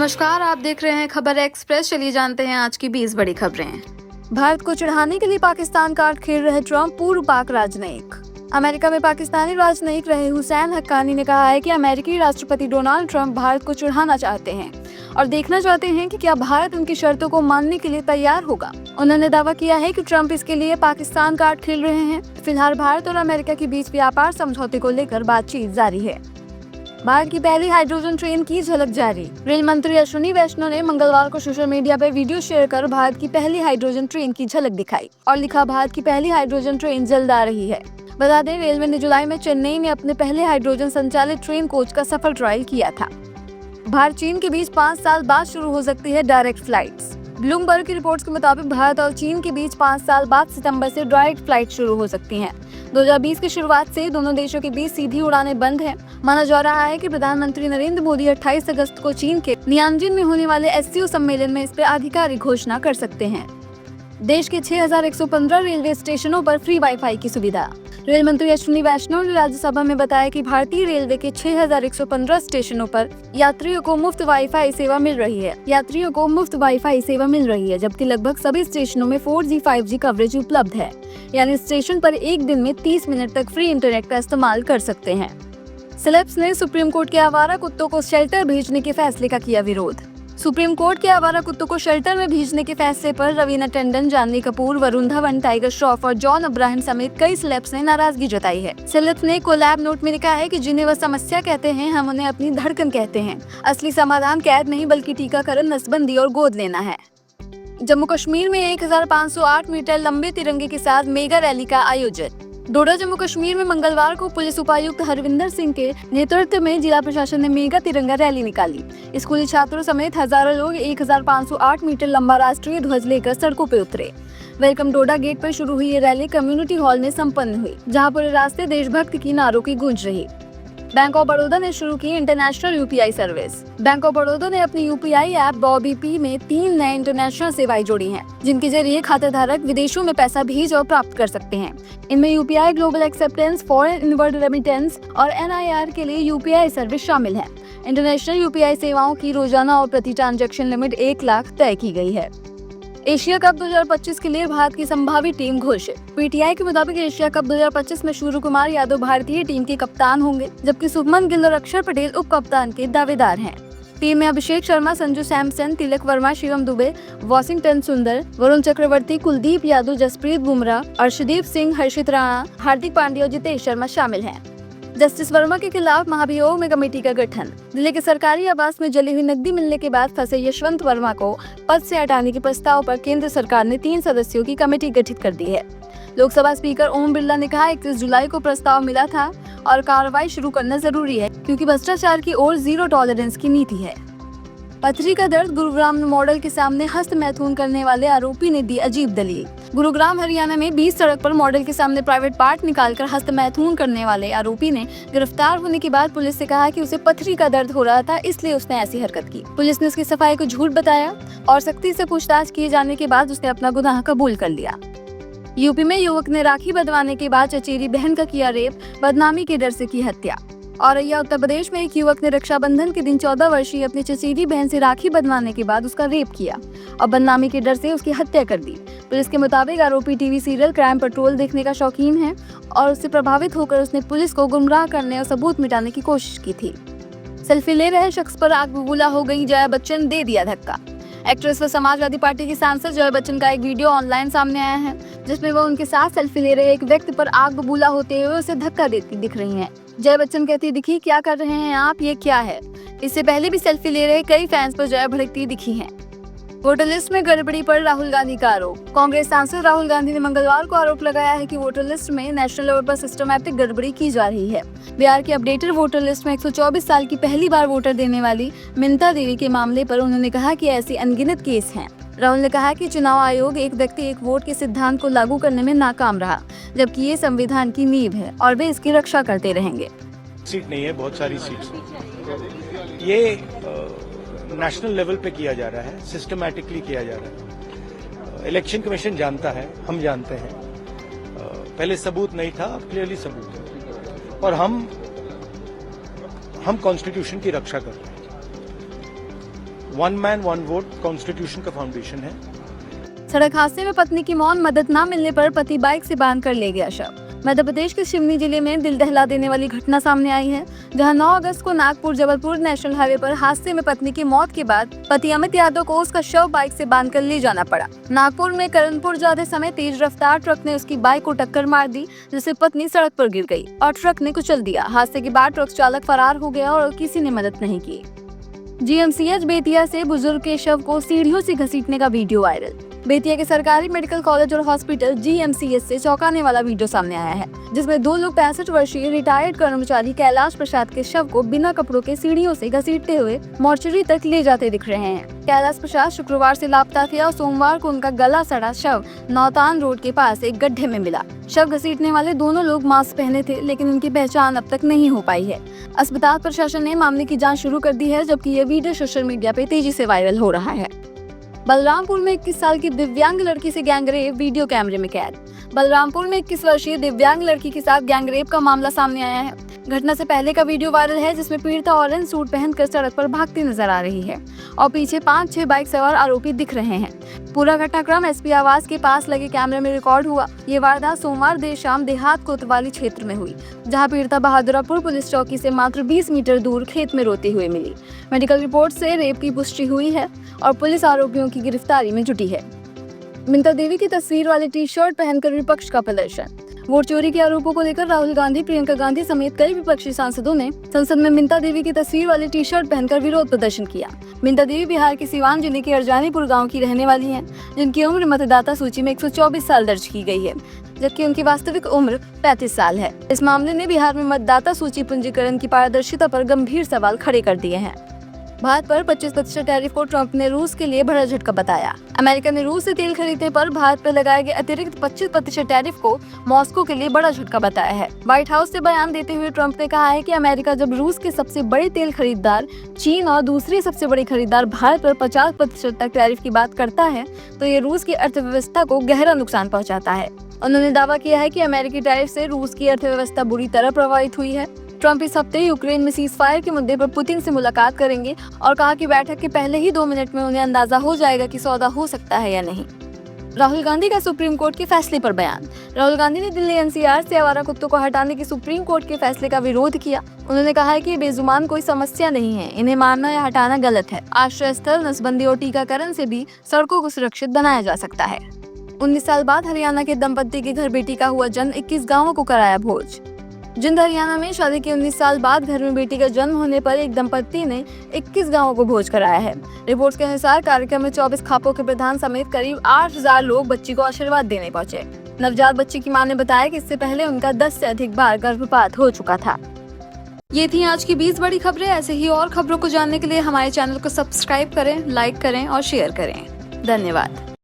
नमस्कार, आप देख रहे हैं खबर एक्सप्रेस। चलिए जानते हैं आज की 20 बड़ी खबरें। भारत को चिढ़ाने के लिए पाकिस्तान कार्ड खेल रहे ट्रंप, पूर्व पाक राजनयिक। अमेरिका में पाकिस्तानी राजनयिक रहे हुसैन हक्कानी ने कहा है कि अमेरिकी राष्ट्रपति डोनाल्ड ट्रंप भारत को चिढ़ाना चाहते हैं और देखना चाहते हैं कि क्या भारत उनकी शर्तों को मानने के लिए तैयार होगा। उन्होंने दावा किया है कि ट्रंप इसके लिए पाकिस्तान कार्ड खेल रहे हैं। फिलहाल भारत और अमेरिका के बीच व्यापार समझौते को लेकर बातचीत जारी है। भारत की पहली हाइड्रोजन ट्रेन की झलक जारी। रेल मंत्री अश्विनी वैष्णव ने मंगलवार को सोशल मीडिया पर वीडियो शेयर कर भारत की पहली हाइड्रोजन ट्रेन की झलक दिखाई और लिखा, भारत की पहली हाइड्रोजन ट्रेन जल्द आ रही है। बता दें, रेलवे ने जुलाई में चेन्नई में अपने पहले हाइड्रोजन संचालित ट्रेन कोच का सफल ट्रायल किया था। भारत चीन के बीच 5 साल बाद शुरू हो सकती है डायरेक्ट फ्लाइट्स। ब्लूमबर्ग की रिपोर्ट्स के मुताबिक भारत और चीन के बीच 5 साल बाद सितंबर से डायरेक्ट फ्लाइट शुरू हो सकती हैं। 2020 की शुरुआत से दोनों देशों के बीच सीधी उड़ानें बंद हैं। माना जा रहा है कि प्रधानमंत्री नरेंद्र मोदी 28 अगस्त को चीन के नियानजिन में होने वाले SCO सम्मेलन में इस पर आधिकारिक घोषणा कर सकते हैं। देश के 6115 रेलवे स्टेशनों पर फ्री वाईफाई की सुविधा। रेल मंत्री अश्विनी वैष्णव ने राज्यसभा में बताया कि भारतीय रेलवे के 6115 स्टेशनों पर यात्रियों को मुफ्त वाईफाई सेवा मिल रही है, जबकि लगभग सभी स्टेशनों में 4G 5G कवरेज उपलब्ध है, यानी स्टेशन पर एक दिन में 30 मिनट तक फ्री इंटरनेट का इस्तेमाल कर सकते हैं। सेलेब्स ने सुप्रीम कोर्ट के आवारा कुत्तों को शेल्टर भेजने के फैसले का किया विरोध। सुप्रीम कोर्ट के आवारा कुत्तों को शेल्टर में भेजने के फैसले पर रवीना टंडन, जानवी कपूर, वरुण धवन, टाइगर श्रॉफ और जॉन अब्राहम समेत कई सेलेब्स ने नाराजगी जताई है। सेलेब्स ने कोलैब नोट में लिखा है कि जिन्हें वह समस्या कहते हैं, हम उन्हें अपनी धड़कन कहते हैं। असली समाधान कैद नहीं बल्कि टीकाकरण, नसबंदी और गोद लेना है। जम्मू कश्मीर में 1508 मीटर लंबे तिरंगे के साथ मेगा रैली का आयोजन। डोडा, जम्मू कश्मीर में मंगलवार को पुलिस उपायुक्त हरविंदर सिंह के नेतृत्व में जिला प्रशासन ने मेगा तिरंगा रैली निकाली। स्कूली छात्रों समेत हजारों लोग 1508 मीटर लंबा राष्ट्रीय ध्वज लेकर सड़कों पर उतरे। वेलकम डोडा गेट पर शुरू हुई ये रैली कम्युनिटी हॉल में संपन्न हुई, जहां पूरे रास्ते देशभक्ति की नारों की गूंज रही। बैंक ऑफ बड़ौदा ने शुरू की international UPI service. Bank of Baroda ने अपनी UPI ऐप BOBP में 3 नए इंटरनेशनल सेवाएं जोड़ी हैं, जिनके जरिए खाताधारक विदेशों में पैसा भेज और प्राप्त कर सकते हैं। इनमें UPI global acceptance, foreign inward remittance और NIR के लिए UPI सर्विस शामिल है। इंटरनेशनल UPI सेवाओं की रोजाना और प्रति ट्रांजैक्शन लिमिट 1 लाख तय की गई है। एशिया कप 2025 के लिए भारत की संभावित टीम घोषित। PTI के मुताबिक एशिया कप 2025 में सूर्य कुमार यादव भारतीय टीम के कप्तान होंगे, जबकि शुभमन गिल और अक्षर पटेल उप कप्तान के दावेदार हैं। टीम में अभिषेक शर्मा, संजू सैमसन, तिलक वर्मा, शिवम दुबे, वॉशिंगटन सुंदर, वरुण चक्रवर्ती, कुलदीप यादव, जसप्रीत बुमराह, अर्शदीप सिंह, हर्षित राणा, हार्दिक पांड्या और जितेश शर्मा शामिल हैं। जस्टिस वर्मा के खिलाफ महाभियोग में कमेटी का गठन। दिल्ली के सरकारी आवास में जली हुई नकदी मिलने के बाद फंसे यशवंत वर्मा को पद से हटाने के प्रस्ताव पर केंद्र सरकार ने 3 सदस्यों की कमेटी गठित कर दी है। लोकसभा स्पीकर ओम बिरला ने कहा, 31 जुलाई को प्रस्ताव मिला था और कार्रवाई शुरू करना जरूरी है, क्योंकि भ्रष्टाचार की ओर जीरो टॉलरेंस की नीति है। पथरी का दर्द, गुरुग्राम मॉडल के सामने हस्त मैथुन करने वाले आरोपी ने दी अजीब दलील। गुरुग्राम हरियाणा में 20 सड़क पर मॉडल के सामने प्राइवेट पार्ट निकालकर हस्त मैथुन करने वाले आरोपी ने गिरफ्तार होने के बाद पुलिस से कहा कि उसे पथरी का दर्द हो रहा था, इसलिए उसने ऐसी हरकत की। पुलिस ने उसकी सफाई को झूठ बताया और सख्ती से पूछताछ किए जाने के बाद उसने अपना गुनाह कबूल कर लिया। यूपी में युवक ने राखी बंधवाने के बाद चचेरी बहन का किया रेप, बदनामी के डर से की हत्या। औरैया, उत्तर प्रदेश में एक युवक ने रक्षाबंधन के दिन 14 वर्षीय अपनी चचेरी बहन से राखी बंधवाने के बाद उसका रेप किया और बदनामी के डर से उसकी हत्या कर दी। पुलिस के मुताबिक आरोपी टीवी सीरियल क्राइम पेट्रोल देखने का शौकीन है और उससे प्रभावित होकर उसने पुलिस को गुमराह करने और सबूत मिटाने की कोशिश की थी। सेल्फी ले रहे शख्स पर आग बबूला हो गई, जया बच्चन दे दिया धक्का। एक्ट्रेस व समाजवादी पार्टी की सांसद जया बच्चन का एक वीडियो ऑनलाइन सामने आया है, जिसमें वो उनके साथ सेल्फी ले रहे एक व्यक्ति पर आग बबूला होते हुए उसे धक्का देती दिख रही हैं। जया बच्चन कहती दिखी, क्या कर रहे हैं आप, ये क्या है। इससे पहले भी सेल्फी ले रहे कई फैंस पर जया भड़कती दिखी हैं। वोटर लिस्ट में गड़बड़ी पर राहुल गांधी का आरोप। कांग्रेस सांसद राहुल गांधी ने मंगलवार को आरोप लगाया है कि वोटर लिस्ट में नेशनल लेवल पर सिस्टमैटिक गड़बड़ी की जा रही है। बिहार की अपडेटेड वोटर लिस्ट में 124 साल की पहली बार वोटर देने वाली मिन्ता देवी के मामले पर उन्होंने कहा कि ऐसी अनगिनत केस हैं। राहुल ने कहा कि चुनाव आयोग एक व्यक्ति एक वोट के सिद्धांत को लागू करने में नाकाम रहा, जबकि ये संविधान की नींव है और वे इसकी रक्षा करते रहेंगे। सीट नहीं है, बहुत सारी सीट्स। ये नेशनल लेवल पे किया जा रहा है, सिस्टमैटिकली किया जा रहा है। इलेक्शन कमीशन जानता है, हम जानते हैं। पहले सबूत नहीं था, अब क्लियरली सबूत है और हम कॉन्स्टिट्यूशन की रक्षा कर रहे हैं। One man one vote constitution का फाउंडेशन है। सड़क हादसे में पत्नी की मौत, मदद न मिलने पर पति बाइक से बांधकर ले गया शव। मध्य प्रदेश के सिवनी जिले में दिल दहला देने वाली घटना सामने आई है, जहां 9 अगस्त को नागपुर जबलपुर नेशनल हाईवे पर हादसे में पत्नी की मौत के बाद पति अमित यादव को उसका शव बाइक से बांधकर ले जाना पड़ा। नागपुर में करणपुर जाते समय तेज रफ्तार ट्रक ने उसकी बाइक को टक्कर मार दी, जिससे पत्नी सड़क पर गिर गई और ट्रक ने कुचल दिया। हादसे के बाद ट्रक चालक फरार हो गया और किसी ने मदद नहीं की। जीएमसीएच बेतिया से बुजुर्ग के शव को सीढ़ियों से घसीटने का वीडियो वायरल। बेतिया के सरकारी मेडिकल कॉलेज और हॉस्पिटल जीएमसीएच से चौंकाने वाला वीडियो सामने आया है, जिसमें 2 लोग 65 वर्षीय रिटायर्ड कर्मचारी कैलाश प्रसाद के शव को बिना कपड़ों के सीढ़ियों से घसीटते हुए मोर्चरी तक ले जाते दिख रहे हैं। कैलाश प्रसाद शुक्रवार से लापता थे और सोमवार को उनका गला सड़ा शव नौतान रोड के पास एक गड्ढे में मिला। शव घसीटने वाले दोनों लोग मास्क पहने थे, लेकिन उनकी पहचान अब तक नहीं हो पाई है। अस्पताल प्रशासन ने मामले की जाँच शुरू कर दी है, जबकि ये वीडियो सोशल मीडिया पे तेजी से वायरल हो रहा है। बलरामपुर में 21 साल की दिव्यांग लड़की से गैंगरेप वीडियो कैमरे में कैद। बलरामपुर में 21 वर्षीय दिव्यांग लड़की के साथ गैंगरेप का मामला सामने आया है। घटना से पहले का वीडियो वायरल है, जिसमें पीड़िता ऑरेंज सूट पहनकर सड़क पर भागती नजर आ रही है और पीछे 5-6 बाइक सवार आरोपी दिख रहे हैं। पूरा घटनाक्रम एसपी आवास के पास लगे कैमरे में रिकॉर्ड हुआ। ये वारदात सोमवार देर शाम देहात कोतवाली क्षेत्र में हुई, जहां पीड़िता बहादुरपुर पुलिस चौकी से मात्र 20 मीटर दूर खेत में रोती हुई मिली। मेडिकल रिपोर्ट से रेप की पुष्टि हुई है और पुलिस आरोपियों की गिरफ्तारी में जुटी है। मिंता देवी की तस्वीर वाली टी-शर्ट पहनकर विपक्ष का प्रदर्शन। वोट चोरी के आरोपों को लेकर राहुल गांधी, प्रियंका गांधी समेत कई विपक्षी सांसदों ने संसद में मिंता देवी की तस्वीर वाली टी-शर्ट पहनकर विरोध प्रदर्शन किया। मिंता देवी बिहार के सिवान जिले के अरजानीपुर गांव की रहने वाली हैं, जिनकी उम्र मतदाता सूची में 124 साल दर्ज की गई है, जबकि उनकी वास्तविक उम्र 35 साल है। इस मामले ने बिहार में मतदाता सूची पंजीकरण की पारदर्शिता पर गंभीर सवाल खड़े कर दिए हैं। भारत पर 25% टैरिफ को ट्रंप ने रूस के लिए बड़ा झटका बताया। अमेरिका ने रूस से तेल खरीदने पर भारत पर लगाए गए अतिरिक्त 25% टैरिफ को मॉस्को के लिए बड़ा झटका बताया है। व्हाइट हाउस से बयान देते हुए ट्रंप ने कहा है कि अमेरिका जब रूस के सबसे बड़े तेल खरीदार चीन और दूसरी सबसे बड़ी खरीदार भारत पर 50% तक टैरिफ की बात करता है, तो ये रूस की अर्थव्यवस्था को गहरा नुकसान पहुँचाता है। उन्होंने दावा किया है कि अमेरिकी टैरिफ से रूस की अर्थव्यवस्था बुरी तरह प्रभावित हुई है। ट्रंप इस हफ्ते यूक्रेन में सीज फायर के मुद्दे पर पुतिन से मुलाकात करेंगे और कहा कि बैठक के पहले ही 2 मिनट में उन्हें अंदाजा हो जाएगा कि सौदा हो सकता है या नहीं। राहुल गांधी का सुप्रीम कोर्ट के फैसले पर बयान। राहुल गांधी ने दिल्ली एनसीआर से आवारा कुत्तों को हटाने के सुप्रीम कोर्ट के फैसले का विरोध किया। उन्होंने कहा है कि ये बेजुबान कोई समस्या नहीं है, इन्हें मारना या हटाना गलत है। आश्रय स्थल, नसबंदी और टीकाकरण से भी सड़कों को सुरक्षित बनाया जा सकता है। 19 साल बाद हरियाणा के दंपत्ति के घर बेटी का हुआ जन्म, 21 गाँवों को कराया भोज। जिंद हरियाणा में शादी के 19 साल बाद घर में बेटी का जन्म होने पर एक दंपत्ति ने 21 गांवों को भोज कराया है। रिपोर्ट्स के अनुसार कार्यक्रम में 24 खापों के प्रधान समेत करीब 8000 लोग बच्ची को आशीर्वाद देने पहुंचे। नवजात बच्ची की मां ने बताया कि इससे पहले उनका 10 से अधिक बार गर्भपात हो चुका था। ये थी आज की 20 बड़ी खबरें। ऐसे ही और खबरों को जानने के लिए हमारे चैनल को सब्सक्राइब करें, लाइक करें और शेयर करें। धन्यवाद।